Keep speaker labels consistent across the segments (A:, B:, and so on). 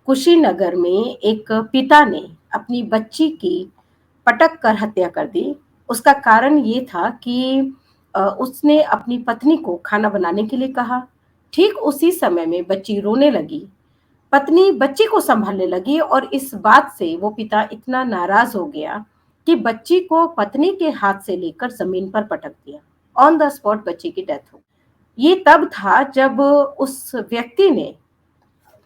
A: कुशीनगर में एक पिता ने अपनी बच्ची की पटक कर हत्या कर दी। उसका कारण ये था कि उसने अपनी पत्नी को खाना बनाने के लिए कहा। ठीक उसी समय में बच्ची रोने लगी। पत्नी बच्ची को सँभालने लगी और इस बात से वो पिता इतना नाराज़ हो गया कि बच्ची को पत्नी के हाथ से लेकर ज़मीन पर पटक दिया। ऑन द स्पॉट बच्ची की डेथ हो गई। ये तब था जब उस व्यक्ति ने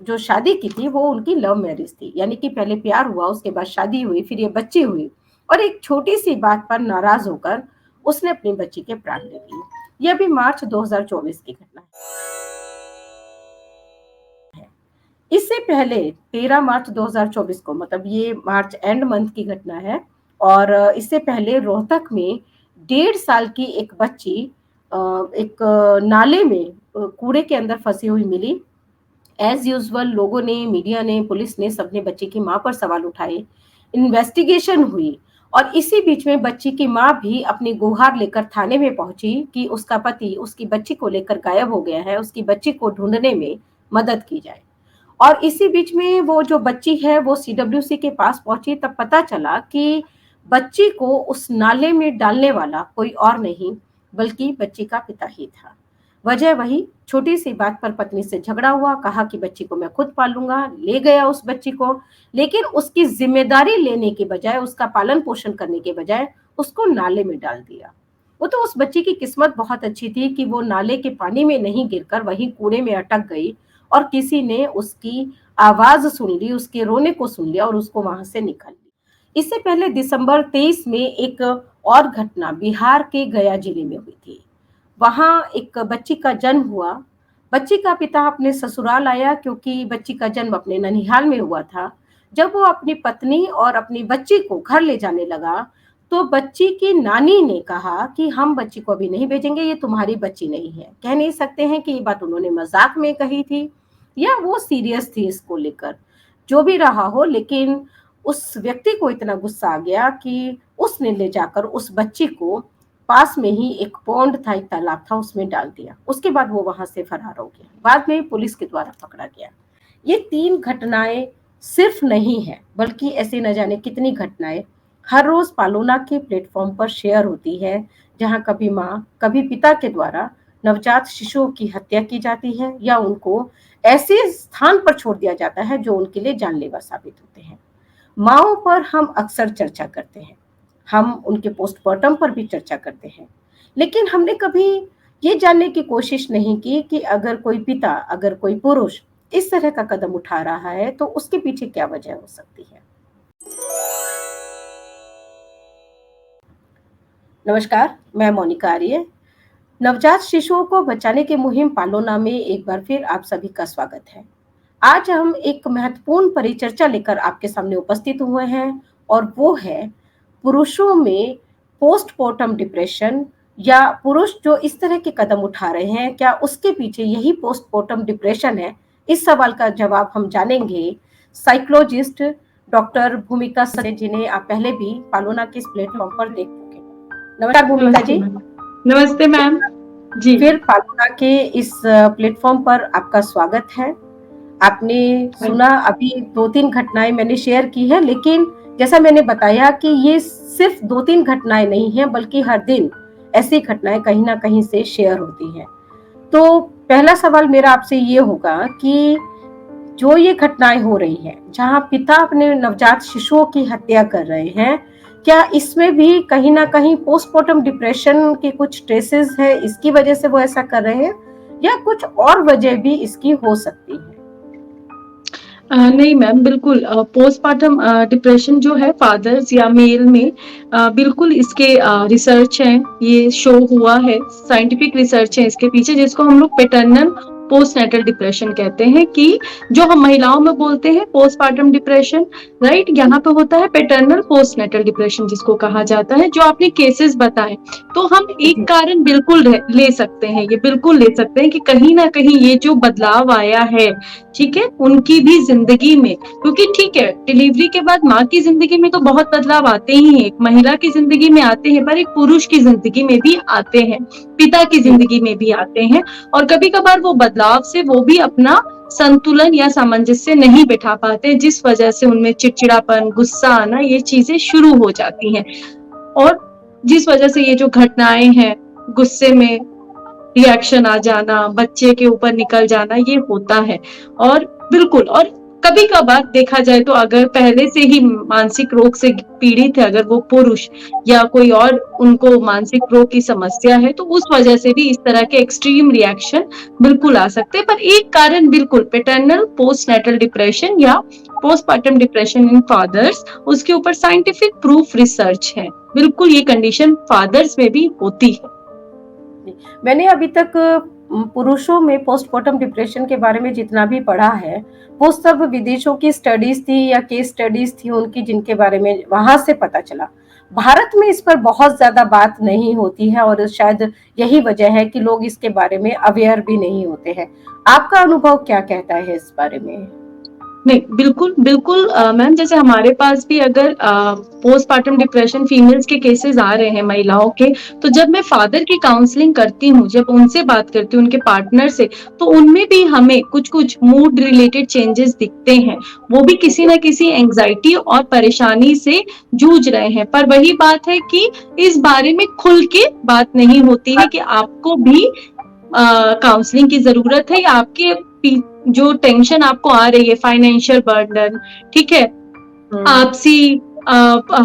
A: जो शादी की थी वो उनकी लव मैरिज थी, यानी कि पहले प्यार हुआ, उसके बाद शादी हुई, फिर ये बच्ची हुई और एक छोटी-सी बात पर नाराज़ होकर उसने अपनी बच्ची के प्राण ले लिए। ये अभी मार्च 2024 की घटना है। इससे पहले 13 मार्च 2024 को, मतलब ये मार्च एंड मंथ की घटना है और इससे पहले रोहतक में 1.5 साल की एक बच्ची एक नाले में कूड़े के अंदर फँसी हुई मिली। एज़ यूजुअल लोगों ने, मीडिया ने, पुलिस ने, सबने बच्ची की माँ पर सवाल उठाए। इन्वेस्टिगेशन हुई और इसी बीच में बच्ची की माँ भी अपनी गुहार लेकर थाने में पहुंची कि उसका पति उसकी बच्ची को लेकर गायब हो गया है, उसकी बच्ची को ढूंढने में मदद की जाए। और इसी बीच में वो जो बच्ची है वो सीडब्ल्यूसी के पास पहुंची, तब पता चला कि बच्ची को उस नाले में डालने वाला कोई और नहीं बल्कि बच्ची का पिता ही था। वजह वही, छोटी सी बात पर पत्नी से झगड़ा हुआ, कहा कि बच्ची को मैं खुद पालूंगा, ले गया उस बच्ची को, लेकिन उसकी जिम्मेदारी लेने के बजाय, उसका पालन पोषण करने के बजाय उसको नाले में डाल दिया। वो तो उस बच्ची की किस्मत बहुत अच्छी थी कि वो नाले के पानी में नहीं गिरकर वहीं कूड़े में अटक गई और किसी ने उसकी आवाज सुन ली, उसके रोने को सुन लिया और उसको वहां से निकाल लिया। इससे पहले दिसंबर 23 में एक और घटना बिहार के गया जिले में हुई थी। वहाँ एक बच्ची का जन्म हुआ। बच्ची का पिता अपने ससुराल आया क्योंकि बच्ची का जन्म अपने ननिहाल में हुआ था। जब वो अपनी पत्नी और अपनी बच्ची को घर ले जाने लगा, तो बच्ची की नानी ने कहा कि हम बच्ची को अभी नहीं भेजेंगे, ये तुम्हारी बच्ची नहीं है। कह नहीं सकते हैं कि ये बात उन्होंने मज़ाक में कही थी या वो सीरियस थी इसको लेकर। जो भी रहा हो, लेकिन उस व्यक्ति को इतना गुस्सा आ गया कि उसने ले जाकर उस बच्ची को पास में ही एक पॉन्ड था, एक तालाब था, उसमें डाल दिया। उसके बाद वो वहां से फरार हो गया। बाद में पुलिस के द्वारा पकड़ा गया। ये 3 घटनाएं सिर्फ नहीं है, बल्कि ऐसे न जाने कितनी घटनाएं हर रोज पालोना के प्लेटफॉर्म पर शेयर होती है, जहां कभी माँ, कभी पिता के द्वारा नवजात शिशुओं की हत्या की जाती है या उनको ऐसे स्थान पर छोड़ दिया जाता है जो उनके लिए जानलेवा साबित होते हैं। माँओं पर हम अक्सर चर्चा करते हैं, हम उनके पोस्टमार्टम पर भी चर्चा करते हैं, लेकिन हमने कभी ये जानने की कोशिश नहीं की कि अगर कोई पिता, अगर कोई पुरुष इस तरह का कदम उठा रहा है तो उसके पीछे क्या वजह हो सकती है। नमस्कार, मैं मोनिका आर्य। नवजात शिशुओं को बचाने की मुहिम पालोना में एक बार फिर आप सभी का स्वागत है। आज हम एक महत्वपूर्ण परिचर्चा लेकर आपके सामने उपस्थित हुए हैं और वो है पुरुषों में पोस्टमार्टम डिप्रेशन, या पुरुष जो इस तरह के कदम उठा रहे हैं, क्या उसके पीछे यही पोस्टमार्टम डिप्रेशन है? इस सवाल का जवाब हम जानेंगे साइकोलॉजिस्ट डॉक्टर भूमिका से, जिन्हें आप पहले भी पालोना के इस प्लेटफॉर्म पर देख चुके हैं। नमस्कार भूमिका जी।
B: नमस्ते मैम जी।
A: फिर पालोना के इस प्लेटफॉर्म पर आपका स्वागत है। आपने सुना, अभी 2-3 घटनाएं मैंने शेयर की है, लेकिन जैसा मैंने बताया कि ये सिर्फ 2-3 घटनाएं नहीं हैं, बल्कि हर दिन ऐसी घटनाएं कहीं ना कहीं से शेयर होती हैं। तो पहला सवाल मेरा आपसे ये होगा कि जो ये घटनाएं हो रही हैं, जहां पिता अपने नवजात शिशुओं की हत्या कर रहे हैं, क्या इसमें भी कहीं ना कहीं पोस्टमार्टम डिप्रेशन के कुछ ट्रेसेस है, इसकी वजह से वो ऐसा कर रहे हैं, या कुछ और वजह भी इसकी हो सकती है?
B: नहीं मैम, बिल्कुल पोस्टमार्टम डिप्रेशन जो है फादर्स या मेल में बिल्कुल इसके रिसर्च है, ये शो हुआ है, साइंटिफिक रिसर्च है इसके पीछे, जिसको हम लोग पेटर्नल पोस्टनेटल डिप्रेशन कहते हैं, कि जो हम महिलाओं में बोलते हैं पोस्टमार्टम डिप्रेशन, राइट, यहाँ पे होता है पेटर्नल पोस्टनेटल डिप्रेशन जिसको कहा जाता है। जो आपने केसेस बताए, तो हम एक कारण बिल्कुल ले सकते हैं, ये बिल्कुल ले सकते हैं कि कहीं ना कहीं ये जो बदलाव आया है, ठीक है, उनकी भी जिंदगी में, क्योंकि ठीक है डिलीवरी के बाद माँ की जिंदगी में तो बहुत बदलाव आते ही हैं, एक महिला की जिंदगी में आते हैं, पर एक पुरुष की जिंदगी में भी आते हैं, पिता की जिंदगी में भी आते हैं, और कभी कभार वो बदलाव से वो भी अपना संतुलन या सामंजस्य नहीं बिठा पाते, जिस वजह से उनमें चिड़चिड़ापन, गुस्सा आना ये चीज़ें शुरू हो जाती हैं। और जिस वजह से ये जो घटनाएँ हैं, गुस्से में रिएक्शन आ जाना, बच्चे के ऊपर निकल जाना, ये होता है। और बिल्कुल, और कभी-कभार देखा जाए तो अगर पहले से ही मानसिक रोग से पीड़ित है, अगर वो पुरुष या कोई और उनको मानसिक रोग की समस्या है, तो उस वजह से भी इस तरह के एक्सट्रीम रिएक्शन बिल्कुल आ सकते हैं। पर एक कारण बिल्कुल पैटर्नल पोस्टनैटल डिप्रेशन या पोस्टपार्टम डिप्रेशन इन फादर्स, उसके ऊपर साइंटिफिक प्रूफ रिसर्च है। बिल्कुल ये कंडीशन फादर्स में भी होती है।
A: मैंने अभी तक पुरुषों में पोस्टमार्टम डिप्रेशन के बारे में जितना भी पढ़ा है, वो सब विदेशों की स्टडीज थी या केस स्टडीज थी उनकी, जिनके बारे में वहां से पता चला। भारत में इस पर बहुत ज्यादा बात नहीं होती है और शायद यही वजह है कि लोग इसके बारे में अवेयर भी नहीं होते हैं। आपका अनुभव क्या कहता है इस बारे में?
B: नहीं, बिल्कुल, बिल्कुल मैम, जैसे हमारे पास भी अगर पोस्टपार्टम डिप्रेशन फीमेल्स के केसेस आ रहे हैं महिलाओं के, तो जब मैं फादर की काउंसलिंग करती हूँ, जब उनसे बात करती हूँ उनके पार्टनर से, तो उनमें भी हमें कुछ-कुछ मूड रिलेटेड चेंजेस दिखते हैं। वो भी किसी न किसी एंग्जायटी और परेशानी से जूझ रहे हैं। पर वही बात है कि इस बारे में खुल के बात नहीं होती है कि आपको भी काउंसलिंग की ज़रूरत है, या आपके जो टेंशन आपको आ रही है, फाइनेंशियल बर्डन, ठीक है, आपसी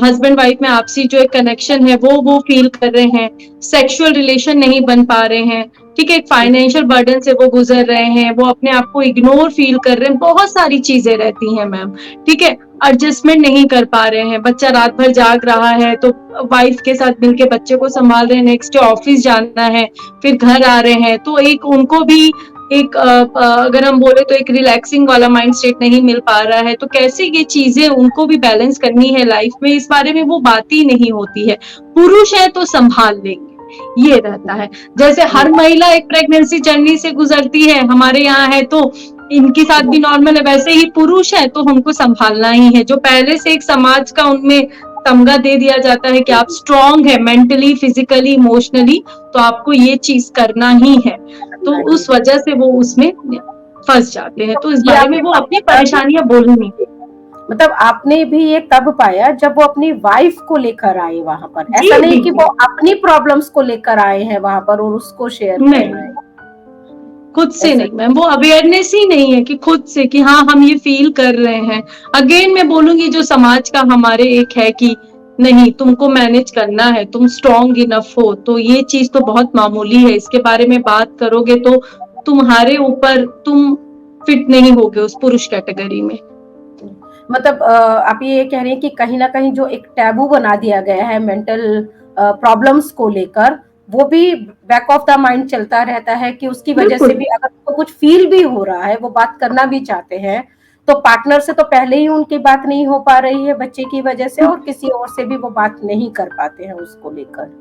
B: हस्बैंड वाइफ में आपसी जो एक कनेक्शन है वो फील कर रहे हैं, सेक्सुअल रिलेशन नहीं बन पा रहे हैं, ठीक है, एक फाइनेंशियल बर्डन से वो गुजर रहे हैं, वो अपने आप को इग्नोर फील कर रहे हैं, बहुत सारी चीजें रहती हैं मैम, ठीक है, एडजस्टमेंट नहीं कर पा रहे हैं, बच्चा रात भर जाग रहा है तो वाइफ के साथ मिलके बच्चे को संभाल रहे हैं, नेक्स्ट डे ऑफिस जाना है, फिर घर आ रहे हैं, तो एक उनको भी एक अगर हम बोले तो एक रिलैक्सिंग वाला माइंड स्टेट नहीं मिल पा रहा है, तो कैसे ये चीजें उनको भी बैलेंस करनी है लाइफ में, इस बारे में वो बात ही नहीं होती है। पुरुष है तो संभाल लेंगे, ये रहता है। जैसे हर महिला एक प्रेगनेंसी जर्नी से गुजरती है, हमारे यहाँ है तो इनके साथ भी नॉर्मल है, वैसे ही पुरुष है तो हमको संभालना ही है। जो पहले से एक समाज का उनमें तमगा दे दिया जाता है कि आप स्ट्रांग है मेंटली, फिजिकली, इमोशनली, तो आपको ये चीज करना ही है, तो उस वजह से वो उसमें फंस जाते हैं। तो इस
A: ये
B: बारे में
A: आपने
B: वो अपनी
A: कब
B: परेशानियां बोली नहीं।
A: मतलब आपने भी ये तब पाया जब वो अपनी वाइफ को लेकर आए वहां पर,
B: जी
A: ऐसा नहीं
B: जी
A: कि
B: जी,
A: वो अपनी प्रॉब्लम्स को लेकर आए हैं वहां पर और उसको शेयर कर
B: नहीं,
A: रहे हैं।
B: खुद से
A: ऐसा
B: नहीं मैम, वो अवेयरनेस ही नहीं है कि खुद से कि हाँ हम ये फील कर रहे हैं। अगेन मैं बोलूंगी जो समाज का हमारे एक है कि नहीं तुमको मैनेज करना है, तुम स्ट्रांग इनफ हो, तो ये चीज तो बहुत मामूली है, इसके बारे में बात करोगे तो तुम्हारे ऊपर तुम फिट नहीं होगे उस पुरुष कैटेगरी में।
A: मतलब आप ये कह रहे हैं कि कहीं ना कहीं जो एक टैबू बना दिया गया है मेंटल प्रॉब्लम्स को लेकर, वो भी बैक ऑफ द माइंड चलता रहता है कि उसकी वजह से
B: बिल्कुल,
A: भी अगर उनको कुछ फील भी हो रहा है, वो बात करना भी चाहते हैं, तो पार्टनर से तो पहले ही उनकी बात नहीं हो पा रही है बच्चे की वजह से, और किसी और से भी वो बात नहीं कर पाते हैं उसको लेकर।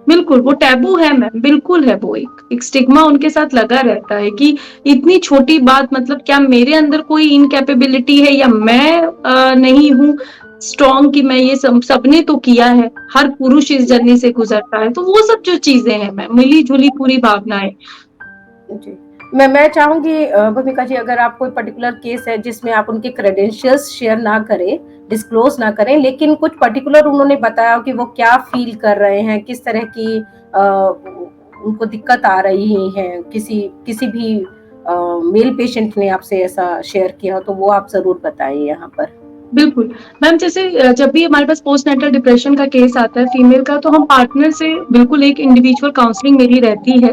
B: बिल्कुल, वो टैबू है मैम, बिल्कुल है, वो एक स्टिग्मा उनके साथ लगा रहता है कि इतनी छोटी बात, मतलब क्या मेरे अंदर कोई इनकैपेबिलिटी है, या मैं नहीं हूँ स्ट्रॉन्ग कि मैं ये सबने तो किया है, हर पुरुष इस जर्नी से गुजरता है, तो वो सब जो चीजें हैं मैम, मिली जुली पूरी भावनाएं।
A: जी। मैं चाहूँगी भूमिका जी, अगर आप कोई पर्टिकुलर केस है जिसमें आप उनके क्रेडेंशियल्स शेयर ना करें, डिस्क्लोज़ ना करें, लेकिन कुछ पर्टिकुलर उन्होंने बताया कि वो क्या फ़ील कर रहे हैं, किस तरह की उनको दिक्कत आ रही है, किसी किसी भी मेल पेशेंट ने आपसे ऐसा शेयर किया हो, तो वो आप ज़रूर बताएँ यहाँ पर।
B: बिल्कुल। मैम जैसे जब भी हमारे पास पोस्टनेटल डिप्रेशन का केस आता है फीमेल का, तो हम पार्टनर से बिल्कुल एक इंडिविजुअल काउंसलिंग मेरी रहती है,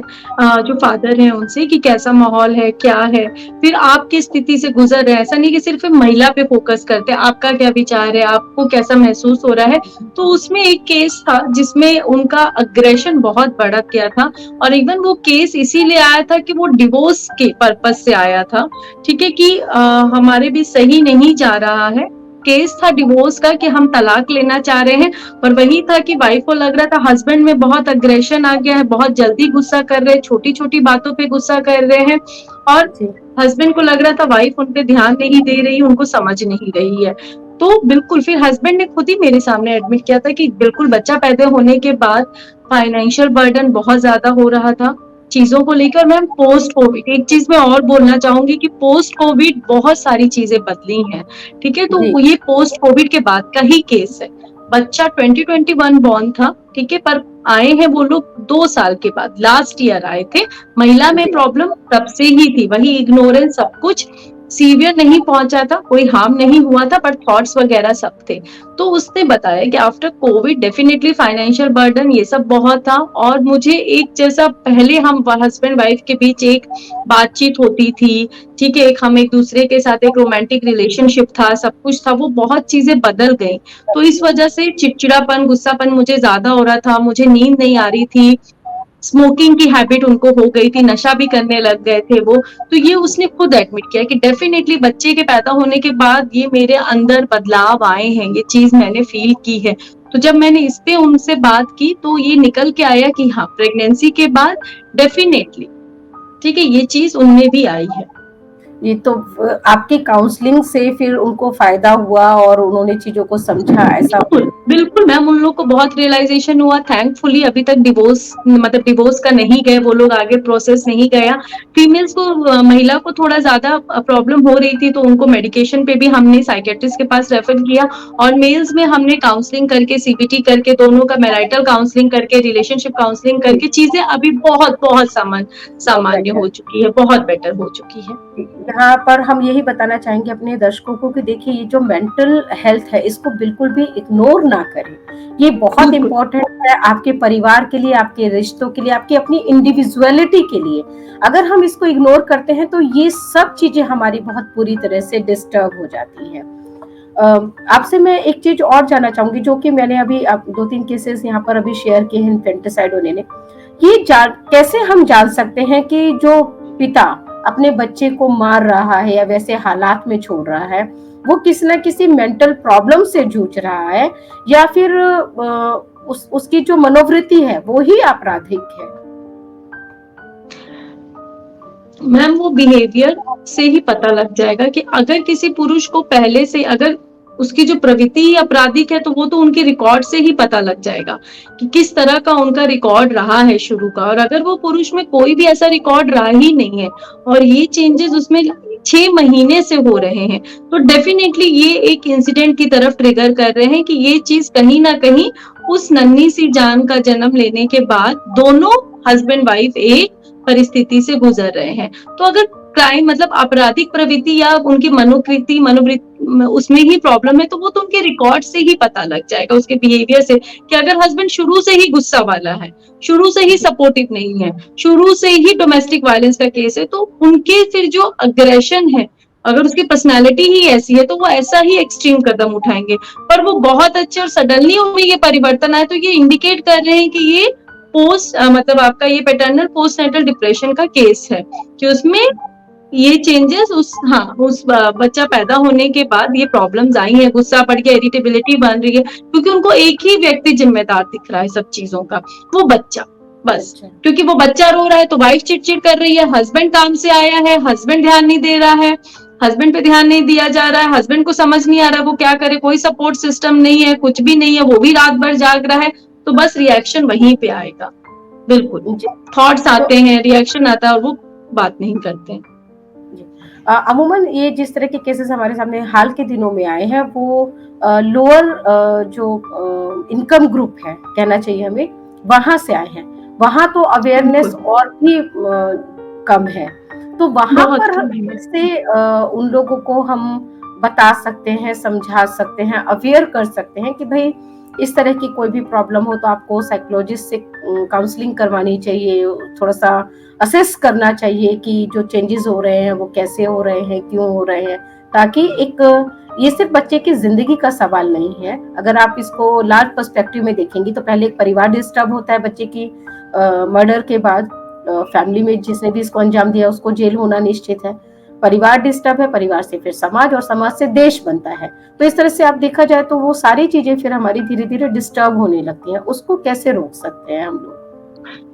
B: जो फादर हैं उनसे, कि कैसा माहौल है, क्या है, फिर आप किस स्थिति से गुजर रहे हैं। ऐसा नहीं कि सिर्फ महिला पे फोकस करते हैं, आपका क्या विचार है, आपको कैसा महसूस हो रहा है। तो उसमें एक केस था जिसमें उनका अग्रेशन बहुत बढ़ गया था, और इवन वो केस इसीलिए आया था कि वो डिवोर्स के पर्पज से आया था, ठीक है, कि हमारे भी सही नहीं जा रहा है, केस था डिवोर्स का कि हम तलाक लेना चाह रहे हैं। पर वही था कि वाइफ को लग रहा था हस्बैंड में बहुत अग्रेशन आ गया है, बहुत जल्दी गुस्सा कर रहे हैं, छोटी छोटी बातों पे गुस्सा कर रहे हैं, और
A: जी।
B: हस्बैंड को लग रहा था वाइफ उन पे ध्यान नहीं दे रही, उनको समझ नहीं रही है। तो बिल्कुल फिर हस्बैंड ने खुद ही मेरे सामने एडमिट किया था कि बिल्कुल बच्चा पैदा होने के बाद फाइनेंशियल बर्डन बहुत ज्यादा हो रहा था, चीज़ों को लेकर। और मैम पोस्ट कोविड एक चीज़ मैं और बोलना चाहूँगी कि पोस्ट कोविड बहुत सारी चीज़ें बदली हैं, ठीक है?
A: जी,
B: तो ये पोस्ट कोविड के बाद का ही केस है। बच्चा 2021 बॉर्न था, ठीक है? पर आए हैं वो लोग 2 साल के बाद, लास्ट ईयर आए थे। महिला में
A: जी,
B: प्रॉब्लम तब से ही थी, वही इग्नोरेंस सब कुछ, सीवियर नहीं पहुंचा था, कोई हार्म नहीं हुआ था, बट थॉट्स वगैरह सब थे। तो उसने बताया कि after Covid definitely financial burden ये सब बहुत था, और मुझे एक जैसा पहले हम हस्बैंड वाइफ के बीच एक बातचीत होती थी, ठीक है, एक हम एक दूसरे के साथ एक रोमांटिक रिलेशनशिप था, सब कुछ था, वो बहुत चीजें बदल गई। तो इस वजह से चिड़चिड़ापन, गुस्सापन मुझे ज्यादा हो रहा था, मुझे नींद नहीं आ रही थी, स्मोकिंग की हैबिट उनको हो गई थी, नशा भी करने लग गए थे वो। तो ये उसने खुद एडमिट किया कि डेफिनेटली बच्चे के पैदा होने के बाद ये मेरे अंदर बदलाव आए हैं, ये चीज मैंने फील की है। तो जब मैंने इस पे उनसे बात की तो ये निकल के आया कि हाँ, प्रेगनेंसी के बाद डेफिनेटली, ठीक है, ये चीज उनमें भी आई है।
A: ये तो आपकी काउंसलिंग से फिर उनको फ़ायदा हुआ और उन्होंने चीज़ों को समझा, ऐसा?
B: बिल्कुल, बिल्कुल मैम, उन लोग को बहुत रियलाइज़ेशन हुआ, थैंकफुली अभी तक डिवोर्स का नहीं गए वो लोग, आगे प्रोसेस नहीं गया। फीमेल्स को महिला को थोड़ा ज़्यादा प्रॉब्लम हो रही थी, तो उनको मेडिकेशन पे भी हमने साइकियाट्रिस्ट के पास रेफर किया, और मेल्स में हमने काउंसलिंग करके, सीबीटी करके, दोनों का मैरिटल काउंसलिंग करके, रिलेशनशिप काउंसलिंग
A: जी,
B: करके चीज़ें अभी बहुत
A: बहुत
B: सामान्य
A: बेटर।
B: हो चुकी है, बहुत बेटर हो चुकी है।
A: यहाँ पर हम यही बताना चाहेंगे अपने दर्शकों को कि देखिए, ये जो मेंटल हेल्थ है इसको बिल्कुल भी इग्नोर ना करें। ये बहुत
B: बिल्कुल,
A: इम्पोर्टेंट है आपके परिवार के लिए, आपके रिश्तों के लिए, आपकी अपनी इंडिविजुअलिटी के लिए। अगर हम इसको इग्नोर करते हैं तो ये सब चीजें हमारी बहुत बुरी तरह से डिस्टर्ब हो जाती हैं। आपसे मैं एक चीज और जानना चाहूंगी, जो कि मैंने अभी 2-3 केसेस यहाँ पर अभी शेयर किए हैं इन्फेंटिसाइड होने ने। ये जान कैसे हम जान सकते हैं कि जो पिता अपने बच्चे को मार रहा है या वैसे हालात में छोड़ रहा है, वो किसी न किसी मेंटल प्रॉब्लम से जूझ रहा है, या फिर उसकी जो मनोवृत्ति है वो ही आपराधिक है?
B: मैम वो बिहेवियर से ही पता लग जाएगा कि अगर किसी पुरुष को पहले से, अगर उसकी जो प्रवृत्ति ही आपराधिक है, तो वो तो उनके रिकॉर्ड से ही पता लग जाएगा कि किस तरह का उनका रिकॉर्ड रहा है शुरू का। और अगर वो पुरुष में कोई भी ऐसा रिकॉर्ड रहा ही नहीं है और ये चेंजेस उसमें 6 महीने से हो रहे हैं, तो डेफिनेटली ये एक इंसिडेंट की तरफ ट्रिगर कर रहे हैं कि ये चीज कहीं ना कहीं उस नन्ही सी जान का जन्म लेने के बाद दोनों हस्बैंड वाइफ एक परिस्थिति से गुजर रहे हैं। तो अगर क्राइम मतलब आपराधिक प्रवृत्ति या उनकी मनोकृति मनोवृत्ति उसमें ही प्रॉब्लम है, तो वो तो उनके रिकॉर्ड से ही पता लग जाएगा, उसके बिहेवियर से, कि अगर हस्बैंड शुरू से ही गुस्सा वाला है, शुरू से ही सपोर्टिव नहीं है, शुरू से ही डोमेस्टिक वायलेंस का केस है, तो उनके फिर जो अग्रेशन है, अगर उसकी पर्सनैलिटी ही ऐसी है, तो वो ऐसा ही एक्सट्रीम कदम उठाएंगे। पर वो बहुत अच्छे और सडनली उनमें ये परिवर्तन आए, तो ये इंडिकेट कर रहे हैं कि ये मतलब आपका ये पैटर्नल पोस्टनेटल डिप्रेशन का केस है, कि उसमें ये चेंजेस उस बच्चा पैदा होने के बाद ये प्रॉब्लम्स आई हैं, गुस्सा बढ़ गया, इरिटेबिलिटी बन रही है, क्योंकि उनको एक ही व्यक्ति जिम्मेदार दिख रहा है सब चीजों का, वो बच्चा, बस।
A: अच्छा।
B: क्योंकि वो बच्चा रो रहा है तो वाइफ चिड़चिड़ कर रही है, हस्बैंड काम से आया है, हस्बैंड ध्यान नहीं दे रहा है, हस्बैंड पे ध्यान नहीं दिया जा रहा है, हस्बैंड को समझ नहीं आ रहा वो क्या करे, कोई सपोर्ट सिस्टम नहीं है, कुछ भी नहीं है, वो भी रात भर जाग रहा है, तो बस रिएक्शन वहीं पे आएगा। बिल्कुल,
A: जी।
B: थॉट्स
A: तो
B: आते हैं, रिएक्शन आता है, और वो बात नहीं करते हैं।
A: जी। अमूमन ये जिस तरह के केसेस हमारे सामने हाल के दिनों में आए हैं, वो लोअर जो इनकम ग्रुप है, कहना चाहिए हमें, वहां से आए हैं। वहां तो अवेयरनेस
B: बिल्कुल,
A: और भी कम है। तो वहां
B: बहुत
A: पर
B: कम है।
A: कैसे उन लोगों को हम बता सकते हैं, समझा सकते हैं, अवेयर कर सकते हैं कि भाई इस तरह की कोई भी प्रॉब्लम हो तो आपको साइकोलॉजिस्ट से काउंसलिंग करवानी चाहिए, थोड़ा सा असेस करना चाहिए कि जो चेंजेस हो रहे हैं वो कैसे हो रहे हैं, क्यों हो रहे हैं, ताकि एक ये सिर्फ बच्चे की जिंदगी का सवाल नहीं है। अगर आप इसको लार्ज पर्सपेक्टिव में देखेंगी तो पहले एक परिवार डिस्टर्ब होता है बच्चे की मर्डर के बाद, फैमिली में जिसने भी इसको अंजाम दिया उसको जेल होना निश्चित है। परिवार डिस्टर्ब है, परिवार से फिर समाज, और समाज से देश बनता है। तो इस तरह से आप देखा जाए तो वो सारी चीजें फिर हमारी धीरे धीरे डिस्टर्ब होने लगती हैं। उसको कैसे रोक सकते हैं हम लोग?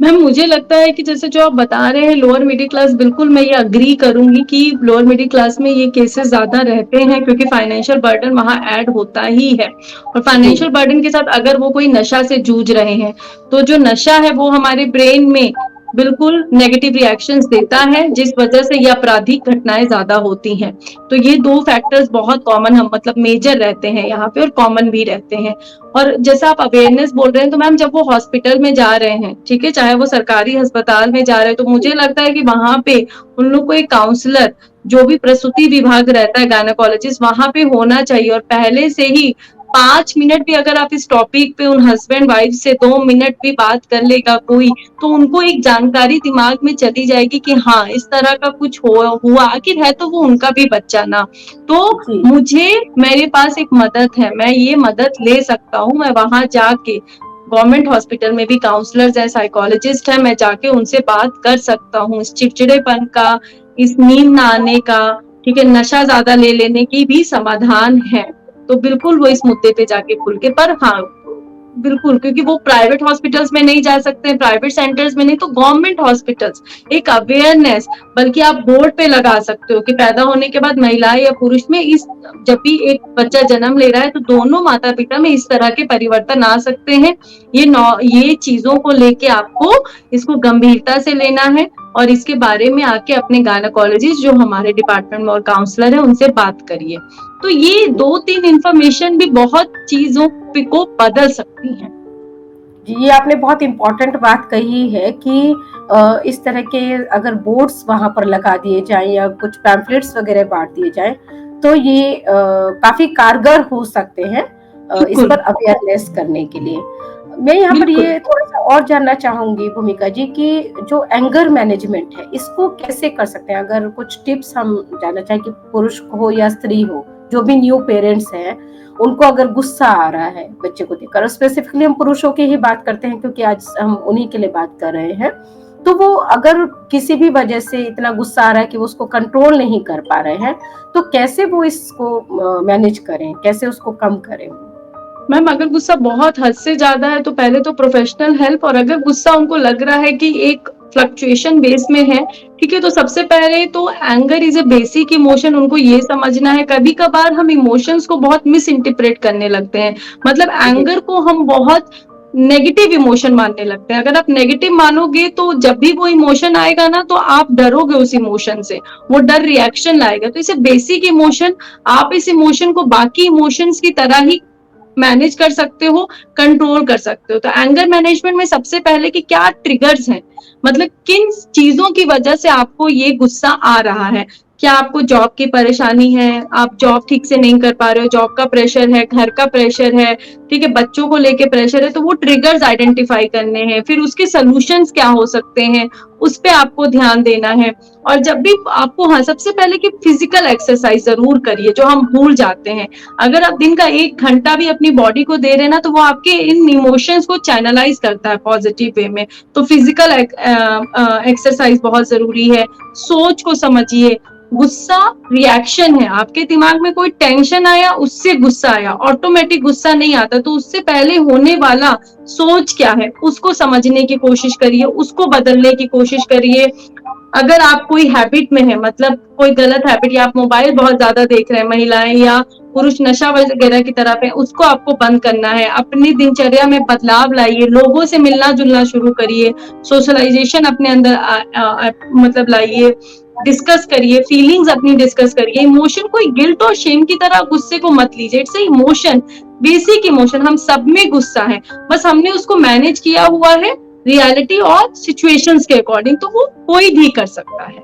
B: मैम मुझे लगता है कि जैसे जो आप बता रहे हैं लोअर मिडिल क्लास, बिल्कुल मैं ये अग्री करूंगी कि लोअर मिडिल क्लास में ये केसेस ज्यादा रहते हैं, क्योंकि फाइनेंशियल बर्डन वहां ऐड होता ही है। और
A: जी,
B: फाइनेंशियल बर्डन के साथ अगर वो कोई नशा से जूझ रहे हैं, तो जो नशा है वो हमारे ब्रेन में बिल्कुल नेगेटिव रिएक्शंस देता है, जिस वजह से ये आपराधिक घटनाएँ ज़्यादा होती हैं। तो ये 2 फैक्टर्स बहुत कॉमन हम मतलब मेजर रहते हैं यहाँ पे और कॉमन भी रहते हैं। और जैसा आप अवेयरनेस बोल रहे हैं, तो मैम जब वो हॉस्पिटल में जा रहे हैं, ठीक है? चाहे वो सरकारी अस्पताल में जा रहे हैं, तो मुझे लगता है कि वहाँ पे उन लोग को एक काउंसलर, जो भी प्रसूति विभाग रहता है, गायनेकोलॉजिस्ट, वहाँ पे होना चाहिए और पहले से ही 5 मिनट भी अगर आप इस टॉपिक पे उन हस्बैंड वाइफ से 2 मिनट भी बात कर लेगा कोई, तो उनको एक जानकारी दिमाग में चली जाएगी कि हाँ, इस तरह का कुछ हुआ, आखिर है तो वो उनका भी बच्चा ना। तो
A: जी,
B: मुझे मेरे पास एक मदद है, मैं ये मदद ले सकता हूँ, मैं वहाँ जाके गवर्नमेंट हॉस्पिटल में भी काउंसलर्स हैं, साइकोलॉजिस्ट हैं, मैं जाके उनसे बात कर सकता हूँ। इस चिड़चिड़ेपन का, इस नींद ना आने का, ठीक है, नशा ज़्यादा ले लेने की भी समाधान है। तो बिल्कुल वो इस मुद्दे पे जाके खुल के, पर हाँ, बिल्कुल, क्योंकि वो प्राइवेट हॉस्पिटल्स में नहीं जा सकते, प्राइवेट सेंटर्स में नहीं, तो गवर्नमेंट हॉस्पिटल्स एक अवेयरनेस, बल्कि आप बोर्ड पे लगा सकते हो कि पैदा होने के बाद महिलाएं या पुरुष में इस, जब भी एक बच्चा जन्म ले रहा है तो दोनों माता पिता में इस तरह के परिवर्तन आ सकते हैं। ये चीजों को लेके आपको इसको गंभीरता से लेना है और इसके बारे में आके अपने गायनेकोलॉजिस्ट जो हमारे डिपार्टमेंट में और काउंसलर है उनसे बात करिए। तो ये 2-3 इंफॉर्मेशन भी बहुत चीजों को बदल सकती हैं।
A: ये आपने बहुत इम्पोर्टेंट बात कही है कि इस तरह के अगर बोर्ड्स वहां पर लगा दिए जाएं या कुछ पैम्फलेट्स वगैरह बांट दिए जाएं, तो ये काफी कारगर हो सकते हैं इस
B: बिल्कुल,
A: पर अवेयरनेस करने के लिए। मैं यहाँ पर
B: बिल्कुल।
A: ये थोड़ा सा और जानना चाहूंगी भूमिका जी कि जो एंगर मैनेजमेंट है इसको कैसे कर सकते हैं, अगर कुछ टिप्स हम जानना चाहें कि पुरुष हो या स्त्री हो, जो भी न्यू पेरेंट्स हैं, उनको अगर गुस्सा आ रहा है बच्चे को देखकर, स्पेसिफिकली हम पुरुषों की ही बात करते हैं क्योंकि आज हम उन्हीं के लिए बात कर रहे हैं, तो वो अगर किसी भी वजह से इतना गुस्सा आ रहा है कि वो उसको कंट्रोल नहीं कर पा रहे हैं, तो कैसे वो इसको मैनेज करें, कैसे उसको कम करें?
B: मैम अगर गुस्सा बहुत हद से ज्यादा है तो पहले तो प्रोफेशनल हेल्प, और अगर गुस्सा उनको लग रहा है कि एक फ्लक्चुएशन बेस में है, ठीक है, तो सबसे पहले तो anger is a basic emotion, उनको ये समझना है। कभी कभार हम इमोशंस को बहुत मिस इंटरप्रेट करने लगते हैं, मतलब
A: जी,
B: एंगर को हम बहुत नेगेटिव इमोशन मानने लगते हैं। अगर आप नेगेटिव मानोगे तो जब भी वो इमोशन आएगा ना तो आप डरोगे उस इमोशन से, वो डर रिएक्शन लाएगा। तो इसे बेसिक इमोशन, आप इस इमोशन को बाकी इमोशंस की तरह ही मैनेज कर सकते हो, कंट्रोल कर सकते हो। तो एंगर मैनेजमेंट में सबसे पहले कि क्या ट्रिगर्स हैं, मतलब किन चीजों की वजह से आपको ये गुस्सा आ रहा है। क्या आपको जॉब की परेशानी है, आप जॉब ठीक से नहीं कर पा रहे हो, जॉब का प्रेशर है, घर का प्रेशर है, ठीक है, बच्चों को लेके प्रेशर है, तो वो ट्रिगर्स आइडेंटिफाई करने हैं। फिर उसके सॉल्यूशंस क्या हो सकते हैं, उस पे आपको ध्यान देना है। और जब भी आपको, हाँ, सबसे पहले कि फिजिकल एक्सरसाइज जरूर करिए, जो हम भूल जाते हैं। अगर आप दिन का 1 घंटा भी अपनी बॉडी को दे रहे हैं ना, तो वो आपके इन इमोशंस को चैनलाइज करता है पॉजिटिव वे में। तो फिजिकल एक्सरसाइज बहुत जरूरी है। सोच को समझिए, गुस्सा रिएक्शन है, आपके दिमाग में कोई टेंशन आया उससे गुस्सा आया, ऑटोमेटिक गुस्सा नहीं आता। तो उससे पहले होने वाला सोच क्या है उसको समझने की कोशिश करिए, उसको बदलने की कोशिश करिए। अगर आप कोई हैबिट में है, मतलब कोई गलत हैबिट, या आप मोबाइल बहुत ज्यादा देख रहे हैं, महिलाएं या पुरुष नशा वगैरह की तरफ है, उसको आपको बंद करना है। अपनी दिनचर्या में बदलाव लाइए, लोगों से मिलना जुलना शुरू करिए, सोशलाइजेशन अपने अंदर मतलब लाइए, डिस्कस करिए, फीलिंग्स अपनी डिस्कस करिए। इमोशन को गिल्ट और शेम की तरह गुस्से को मत लीजिए, इट्स इमोशन, बेसिक इमोशन। हम सब में गुस्सा है, बस हमने उसको मैनेज किया हुआ है रियलिटी और सिचुएशंस के अकॉर्डिंग, तो वो कोई भी कर सकता है।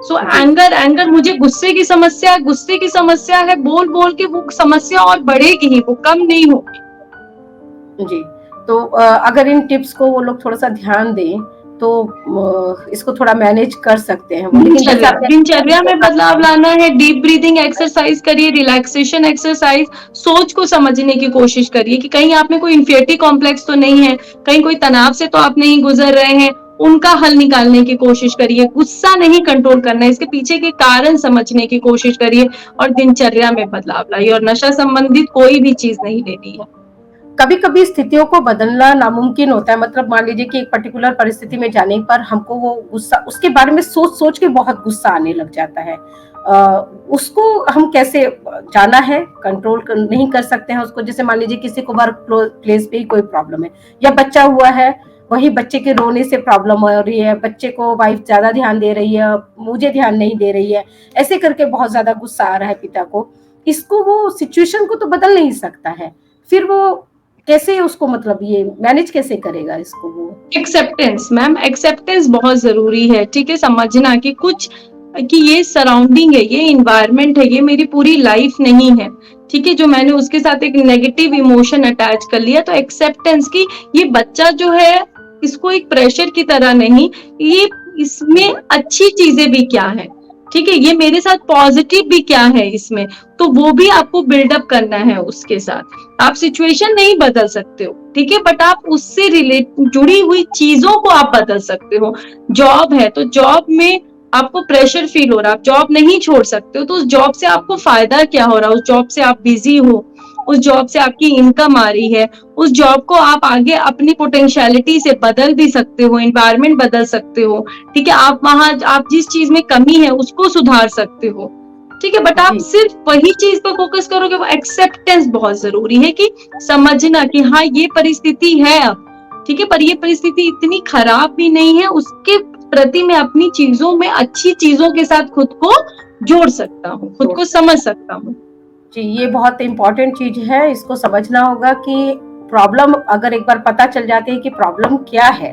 B: सो
A: जी,
B: एंगर, मुझे गुस्से की समस्या है, बोल बोल के वो समस्या और बढ़ेगी ही, वो कम नहीं होगी।
A: जी। तो अगर इन टिप्स को वो लोग थोड़ा-सा ध्यान दें, तो इसको थोड़ा मैनेज कर सकते हैं वो। लेकिन जैसे
B: दिनचर्या
A: आपने
B: दिनचर्या में
A: बोला,
B: बदलाव लाना है, डीप ब्रीथिंग एक्सरसाइज करिए, रिलैक्सेशन एक्सरसाइज, सोच को समझने की कोशिश करिए कि कहीं आप में कोई इन्फिनिटी कॉम्प्लेक्स तो नहीं है, कहीं कोई तनाव से तो आप नहीं गुजर रहे हैं, उनका हल निकालने की कोशिश करिए। गुस्सा नहीं कंट्रोल करना है, इसके पीछे के कारण समझने की कोशिश करिए और दिनचर्या में बदलाव लाइए, और नशा संबंधित कोई भी चीज नहीं लेनी है।
A: कभी-कभी स्थितियों को बदलना नामुमकिन होता है, मतलब मान लीजिए कि एक पर्टिकुलर परिस्थिति में जाने पर हमको वो गुस्सा, उसके बारे में सोच-सोच के बहुत गुस्सा आने लग जाता है। उसको हम कैसे, जाना है, कंट्रोल नहीं कर सकते हैं उसको, जैसे मान लीजिए किसी को वर्क प्लेस पे ही कोई प्रॉब्लम है या बच्चा हुआ है, वही बच्चे के रोने से प्रॉब्लम हो रही है, बच्चे को वाइफ ज़्यादा ध्यान दे रही है, मुझे ध्यान नहीं दे रही है, ऐसे करके बहुत ज़्यादा गुस्सा आ रहा है पिता को। इसको वो सिचुएशन को तो बदल नहीं सकता है, फिर वो कैसे उसको मतलब ये मैनेज कैसे करेगा इसको वो?
B: एक्सेप्टेंस मैम, एक्सेप्टेंस बहुत ज़रूरी है, ठीक है? समझना कि कुछ कि ये सराउंडिंग है, ये एनवायरनमेंट है, ये मेरी पूरी लाइफ नहीं है, ठीक है? जो मैंने उसके साथ एक नेगेटिव इमोशन अटैच कर लिया, तो एक्सेप्टेंस कि ये बच्चा जो है, इसको एक प्रेशर की तरह नहीं, ये इसमें अच्छी चीज़ें भी क्या हैं, ठीक है? ये मेरे साथ पॉजिटिव भी क्या है इसमें, तो वो भी आपको बिल्डअप करना है उसके साथ। आप सिचुएशन नहीं बदल सकते हो, ठीक है? बट आप उससे जुड़ी हुई चीजों को आप बदल सकते हो। जॉब है तो जॉब में आपको प्रेशर फील हो रहा है, आप जॉब नहीं छोड़ सकते हो, तो उस जॉब से आपको फायदा क्या हो रहा है? उस जॉब से आप बिजी हो, उस जॉब से आपकी इनकम आ रही है, उस जॉब को आप आगे अपनी पोटेंशियलिटी से बदल भी सकते हो, एनवायरनमेंट बदल सकते हो, ठीक है? आप वहां, आप जिस चीज में कमी है उसको सुधार सकते हो, ठीक है? बट आप
A: जी,
B: सिर्फ वही चीज पे फोकस करोगे, वो एक्सेप्टेंस बहुत जरूरी है कि समझना कि हाँ ये परिस्थिति है अब, ठीक है? पर ये परिस्थिति इतनी खराब भी नहीं है, उसके प्रति मैं अपनी चीजों में अच्छी चीजों के साथ खुद को जोड़ सकता हूँ, खुद
A: जोड़
B: को
A: सकते
B: समझ
A: हैं।
B: सकता हूँ।
A: जी, ये बहुत इम्पोर्टेंट चीज़ है, इसको समझना होगा कि प्रॉब्लम अगर एक बार पता चल जाती है कि प्रॉब्लम क्या है,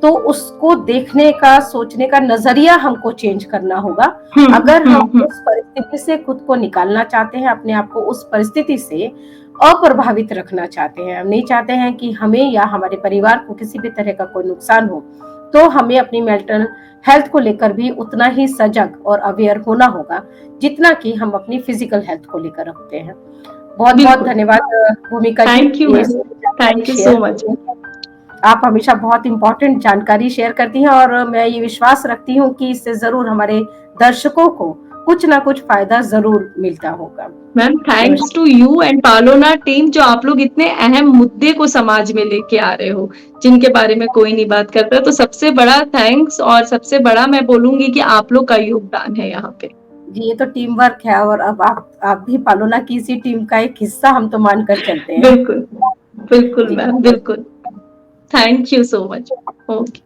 A: तो उसको देखने का, सोचने का नज़रिया हमको चेंज करना होगा। अगर हम
B: हम्म।
A: उस परिस्थिति से खुद को निकालना चाहते हैं, अपने आप को उस परिस्थिति से अप्रभावित रखना चाहते हैं, हम नहीं चाहते हैं कि हमें या हमारे परिवार को किसी भी तरह का कोई नुकसान हो, तो हमें अपनी मेंटल हेल्थ को लेकर भी उतना ही सजग और अवेयर होना होगा, जितना कि हम अपनी फिजिकल हेल्थ को लेकर रखते हैं। बहुत बहुत
B: बिल्कुल।
A: धन्यवाद भूमिका जी,
B: थैंक यू
A: ये
B: मैम।
A: सारी जानकारी
B: thank you
A: share
B: so much.
A: करने के। आप हमेशा बहुत इम्पोर्टेंट जानकारी शेयर करती हैं और मैं ये विश्वास रखती हूँ कि इससे जरूर हमारे दर्शकों को कुछ ना कुछ फायदा जरूर मिलता होगा।
B: मैम थैंक्स
A: नमस्कार।
B: टू यू एंड पालोना टीम, जो आप लोग इतने अहम मुद्दे को समाज में लेके आ रहे हो, जिनके बारे में कोई नहीं बात करता, तो सबसे बड़ा थैंक्स, और सबसे बड़ा मैं बोलूंगी कि आप लोग का योगदान है यहाँ पे।
A: जी, ये तो टीम वर्क है और अब आप भी पालोना की इसी टीम का एक हिस्सा हम तो मानकर चलते हैं।
B: बिल्कुल। बिल्कुल
A: जी,
B: मैम,
A: नमस्कार।
B: बिल्कुल। Thank you so much. Okay.